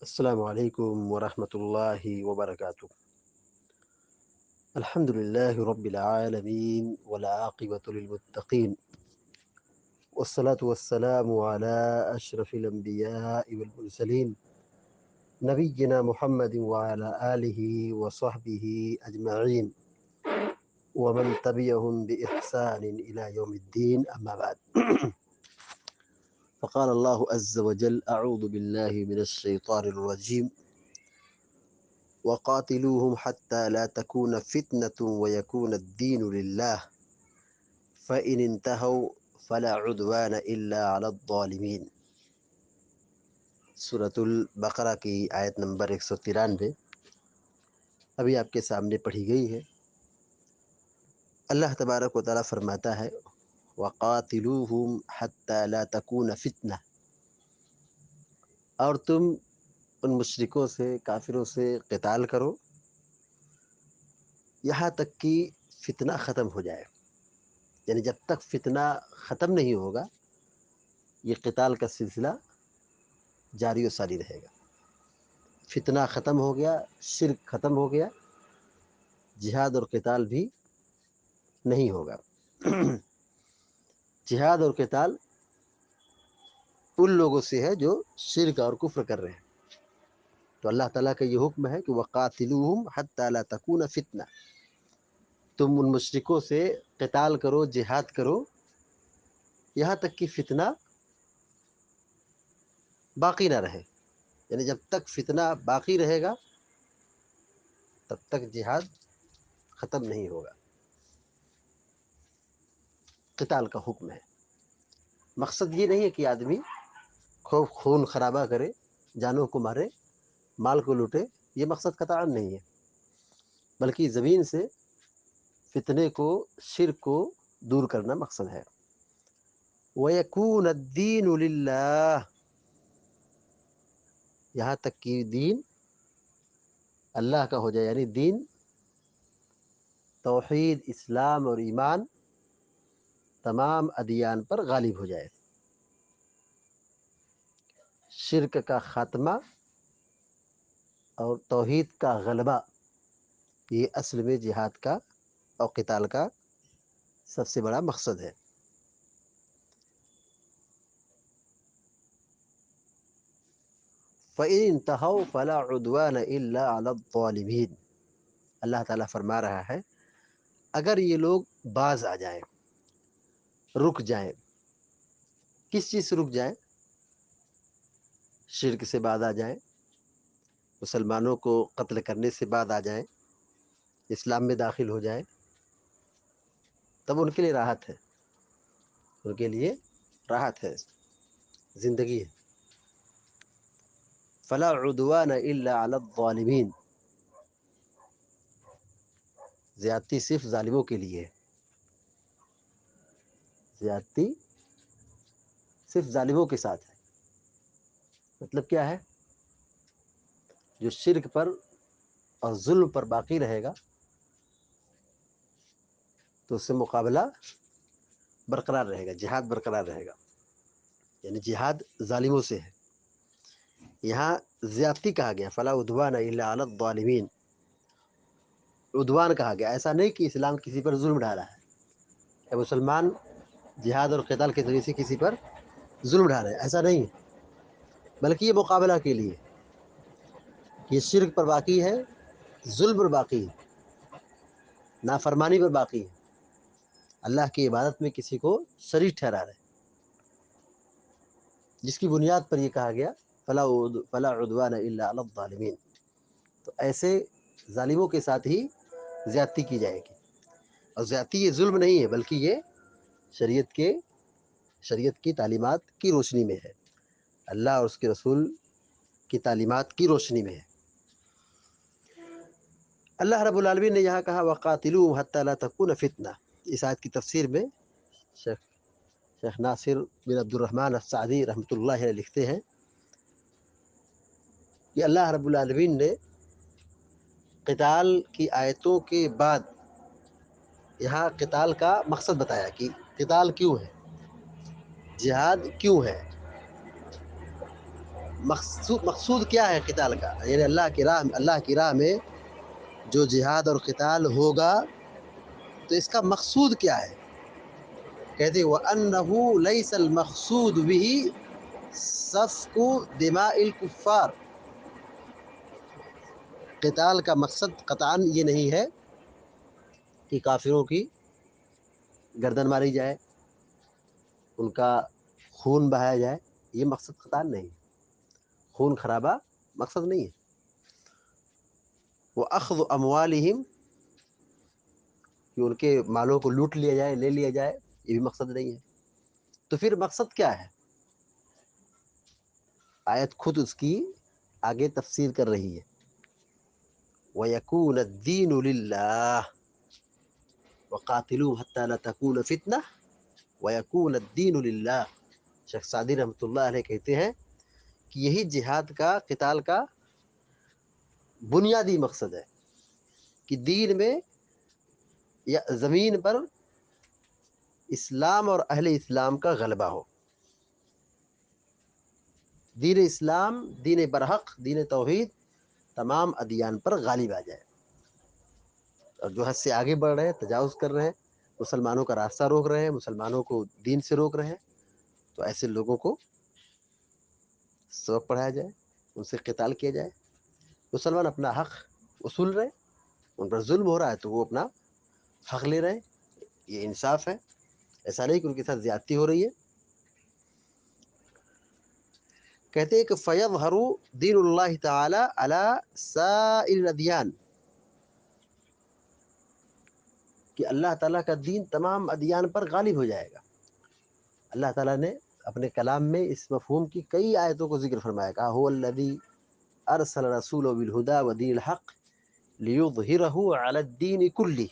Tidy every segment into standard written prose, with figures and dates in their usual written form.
السلام عليكم ورحمة الله وبركاته. الحمد لله رب العالمين والعاقبة للمتقين، والصلاة والسلام على أشرف الأنبياء والمرسلين نبينا محمد وعلى آله وصحبه أجمعين ومن تبعهم بإحسان إلى يوم الدين، أما بعد. فقال الله عز وجل: أعوذ بالله من الشيطان الرجيم: وقاتلوهم حتى لا تكون فتنة ويكون الدين لله فإن انتهوا فلا عدوان إلا على الظالمين. سورۃ البقرہ کی آیت نمبر 193 ابھی آپ کے سامنے پڑھی گئی ہے۔ اللہ تبارک و تعالیٰ فرماتا ہے: وقاتلوہم حتی لا تکون فتنہ، اور تم ان مشرکوں سے، کافروں سے قتال کرو یہاں تک کہ فتنہ ختم ہو جائے۔ یعنی جب تک فتنہ ختم نہیں ہوگا یہ قتال کا سلسلہ جاری و ساری رہے گا۔ فتنہ ختم ہو گیا، شرک ختم ہو گیا، جہاد اور قتال بھی نہیں ہوگا۔ جہاد اور قتال ان لوگوں سے ہے جو شرک اور کفر کر رہے ہیں۔ تو اللہ تعالیٰ کا یہ حکم ہے کہ وَقَاتِلُوهُمْ حَتَّى لَا تَكُونَ فِتْنَةٌ، تم ان مشرکوں سے قتال کرو، جہاد کرو یہاں تک کہ فتنہ باقی نہ رہے۔ یعنی جب تک فتنہ باقی رہے گا تب تک جہاد ختم نہیں ہوگا۔ قتال کا حکم ہے۔ مقصد یہ نہیں ہے کہ آدمی خوب خون خرابہ کرے، جانوں کو مارے، مال کو لوٹے، یہ مقصد قطعا نہیں ہے، بلکہ زمین سے فتنے کو، شرک کو دور کرنا مقصد ہے۔ وَيَكُونَ الدِّينُ لِلَّهِ، یہاں تک کہ دین اللہ کا ہو جائے، یعنی دین توحید، اسلام اور ایمان تمام ادیان پر غالب ہو جائے۔ شرک کا خاتمہ اور توحید کا غلبہ، یہ اصل میں جہاد کا اور قتال کا سب سے بڑا مقصد ہے۔ فَإِنِ انْتَهَوْا فَلَا عُدْوَانَ إِلَّا عَلَى الظَّالِمِينَ، اللہ تعالیٰ فرما رہا ہے اگر یہ لوگ باز آ جائیں، رک جائیں۔ کس چیز سے رک جائیں؟ شرک سے باز آ جائیں، مسلمانوں کو قتل کرنے سے باز آ جائیں، اسلام میں داخل ہو جائیں، تب ان کے لیے راحت ہے، ان کے لیے راحت ہے، زندگی ہے۔ فلا عدوان الا علی الظالمین، زیادتی صرف ظالموں کے لیے ہے، زیادتی صرف ظالموں کے ساتھ ہے۔ مطلب کیا ہے؟ جو شرک پر اور ظلم پر باقی رہے گا تو اس سے مقابلہ برقرار رہے گا، جہاد برقرار رہے گا۔ یعنی جہاد ظالموں سے ہے۔ یہاں زیادتی کہا گیا، فلا عدوان الا علی الظالمین، عدوان کہا گیا۔ ایسا نہیں کہ اسلام کسی پر ظلم ڈالا ہے، کہ مسلمان جہاد اور قتال کے ذریعے سے کسی پر ظلم ڈھا رہے ہیں، ایسا نہیں ہے، بلکہ یہ مقابلہ کے لیے، یہ شرک پر باقی ہے، ظلم پر باقی ہے، نافرمانی پر باقی ہے، اللہ کی عبادت میں کسی کو شریک ٹھہرا رہے، جس کی بنیاد پر یہ کہا گیا فلا عدوان الا علی الظالمین۔ تو ایسے ظالموں کے ساتھ ہی زیادتی کی جائے گی، اور زیادتی یہ ظلم نہیں ہے، بلکہ یہ شریعت کی تعلیمات کی روشنی میں ہے، اللہ اور اس کے رسول کی تعلیمات کی روشنی میں ہے۔ اللہ رب العالمین نے یہاں کہا وَقَاتِلُوهُمْ حَتَّى لَا تَكُونَ فِتْنَةٌ، اس آیت کی تفسیر میں شیخ ناصر بن عبد الرحمن السعدی رحمۃ اللہ علیہ لکھتے ہیں کہ اللہ رب العالمین نے قتال کی آیتوں کے بعد یہاں قتال کا مقصد بتایا کہ قتال کیوں ہے، جہاد کیوں ہے۔ مقصود کیا ہے قتال کا؟ یعنی اللہ کی راہ میں جو جہاد اور قتال ہوگا تو اس کا مقصود کیا ہے؟ کہتے ہیں وَأَنَّهُ لَيْسَ الْمَقْصُودُ بِهِ سَفْكُ دِمَاءِ الْكُفَّارِ، قتال کا مقصد قطعاً یہ نہیں ہے کہ کافروں کی گردن ماری جائے، ان کا خون بہایا جائے، یہ مقصد قطعاً نہیں، خون خرابہ مقصد نہیں ہے۔ وَأَخْذُ أَمْوَالِهِمْ، کہ ان کے مالوں کو لوٹ لیا جائے، لے لیا جائے، یہ بھی مقصد نہیں ہے۔ تو پھر مقصد کیا ہے؟ آیت خود اس کی آگے تفسیر کر رہی ہے، وَيَكُونَ الدِّينُ لِلَّهِ وَقَاتِلُوهُمْ حَتَّى لَا تَكُونَ فِتْنَةٌ وَيَكُونَ الدِّينُ لِلَّهِ۔ شیخ سعدی رحمۃ اللہ علیہ کہتے ہیں کہ یہی جہاد کا، قتال کا بنیادی مقصد ہے کہ دین میں یا زمین پر اسلام اور اہل اسلام کا غلبہ ہو، دین اسلام، دین برحق، دین توحید تمام ادیان پر غالب آ جائے۔ اور جو حد سے آگے بڑھ رہے ہیں، تجاوز کر رہے ہیں، مسلمانوں کا راستہ روک رہے ہیں، مسلمانوں کو دین سے روک رہے ہیں، تو ایسے لوگوں کو سبق پڑھایا جائے، ان سے قتال کیا جائے۔ مسلمان اپنا حق وصول رہے، ان پر ظلم ہو رہا ہے تو وہ اپنا حق لے رہے ہیں، یہ انصاف ہے، ایسا نہیں کہ ان کے ساتھ زیادتی ہو رہی ہے۔ کہتے ہیں کہ فَيَظْهَرُ دِينُ اللَّهِ تَعَالَى عَلَى سَائِرِ الْأَدْيَانِ، کہ اللہ تعالیٰ کا دین تمام ادیان پر غالب ہو جائے گا۔ اللہ تعالیٰ نے اپنے کلام میں اس مفہوم کی کئی آیتوں کو ذکر فرمایا، کہا هُوَ الَّذِي أَرْسَلَ رَسُولَهُ بِالْهُدَى وَدِينِ الْحَقِّ لِيُظْهِرَهُ عَلَى الدِّينِ كُلِّهِ،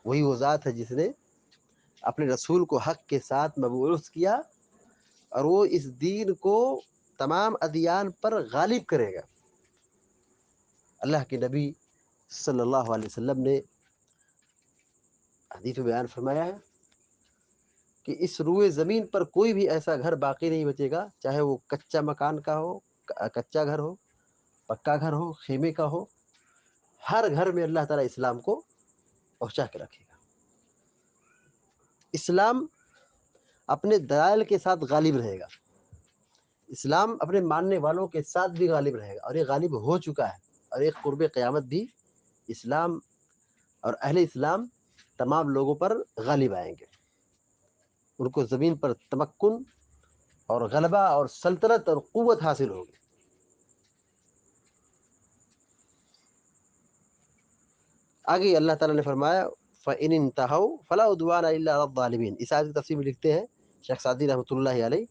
وہی وہ ذات ہے جس نے اپنے رسول کو حق کے ساتھ مبعوث کیا اور وہ اس دین کو تمام ادیان پر غالب کرے گا۔ اللہ کے نبی صلی اللہ علیہ وسلم نے حدیث میں بیان فرمایا ہے کہ اس روئے زمین پر کوئی بھی ایسا گھر باقی نہیں بچے گا، چاہے وہ کچا مکان کا ہو، کچا گھر ہو، پکا گھر ہو، خیمے کا ہو، ہر گھر میں اللہ تعالیٰ اسلام کو پہنچا کے رکھے گا۔ اسلام اپنے دلائل کے ساتھ غالب رہے گا، اسلام اپنے ماننے والوں کے ساتھ بھی غالب رہے گا، اور یہ غالب ہو چکا ہے، اور ایک قرب قیامت بھی اسلام اور اہل اسلام تمام لوگوں پر غالب آئیں گے، ان کو زمین پر تمکن اور غلبہ اور سلطنت اور قوت حاصل ہوگی۔ آگے اللہ تعالیٰ نے فرمایا فَإِنِ انْتَهَوْا فَلَا عُدْوَانَ إِلَّا عَلَى الظَّالِمِينَ۔ اس آیت کی تفسیر میں لکھتے ہیں شیخ سعدی رحمۃ اللہ علیہ،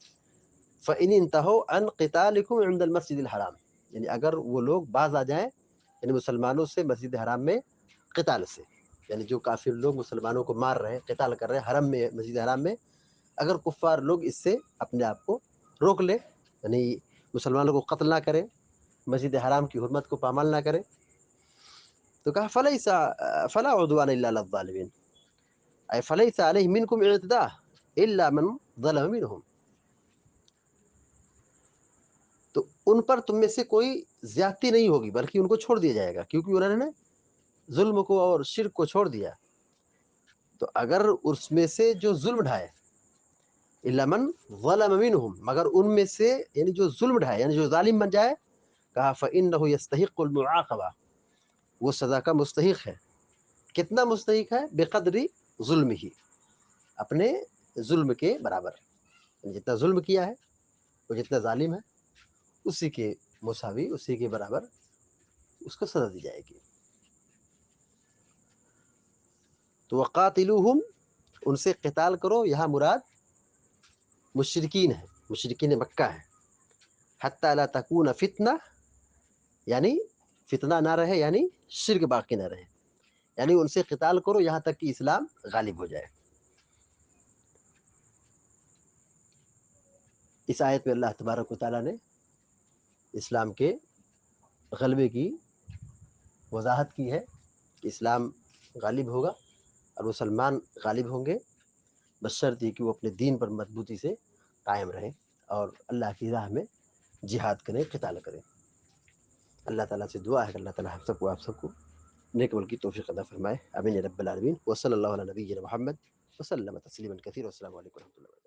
فَإِنِ انْتَهَوْا عَنْ قِتَالِكُمْ عِنْدَ الْمَسْجِدِ الْحَرَامِ، یعنی اگر وہ لوگ باز آ جائیں یعنی مسلمانوں سے مسجد حرام میں قتال سے، یعنی جو کافر لوگ مسلمانوں کو مار رہے ہیں، قتال کر رہے ہیں حرم میں، مسجد حرام میں، اگر کفار لوگ اس سے اپنے آپ کو روک لیں، یعنی مسلمانوں کو قتل نہ کریں، مسجد حرام کی حرمت کو پامال نہ کریں، تو کہا فلا عدوان الا علی الظالمین، اے فلیس علیہ منکم اعتداء الا من ظلم منہم، تو ان پر تم میں سے کوئی زیادتی نہیں ہوگی بلکہ ان کو چھوڑ دیا جائے گا، کیونکہ انہوں نے ظلم کو اور شرک کو چھوڑ دیا۔ تو اگر اس میں سے جو ظلم ڈھائے، الا من ظلم منہم، مگر ان میں سے یعنی جو ظلم ڈھائے یعنی جو ظالم بن جائے، کہا فإنہ یستحق المعاقبہ، وہ سزا کا مستحق ہے۔ کتنا مستحق ہے؟ بقدر ظلم ہی، اپنے ظلم کے برابر، جتنا ظلم کیا ہے، وہ جتنا ظالم ہے اسی کے مساوی، اسی کے برابر اس کو سزا دی جائے گی۔ تو وقاتلوہم، ان سے قتال کرو، یہاں مراد مشرکین ہے، مشرکین مکہ ہے۔ حتی لا تکون فتنہ، یعنی فتنہ نہ رہے، یعنی شرک باقی نہ رہے، یعنی ان سے قتال کرو یہاں تک کہ اسلام غالب ہو جائے۔ اس آیت میں اللہ تبارک و تعالیٰ نے اسلام کے غلبے کی وضاحت کی ہے کہ اسلام غالب ہوگا اور مسلمان غالب ہوں گے، بشرط یہ کہ وہ اپنے دین پر مضبوطی سے قائم رہیں۔ اور اللہ کی راہ میں جہاد کریں، قتال کریں۔ اللہ تعالیٰ سے دعا ہے کہ اللہ تعالیٰ ہم سب کو آپ سب کو نیک عمل کی توفیق عطا فرمائے، آمین یا رب العالمین۔ وصلی اللہ علی نبینا محمد وسلم تسلیما کثیرا، والسلام علیکم ورحمۃ اللہ۔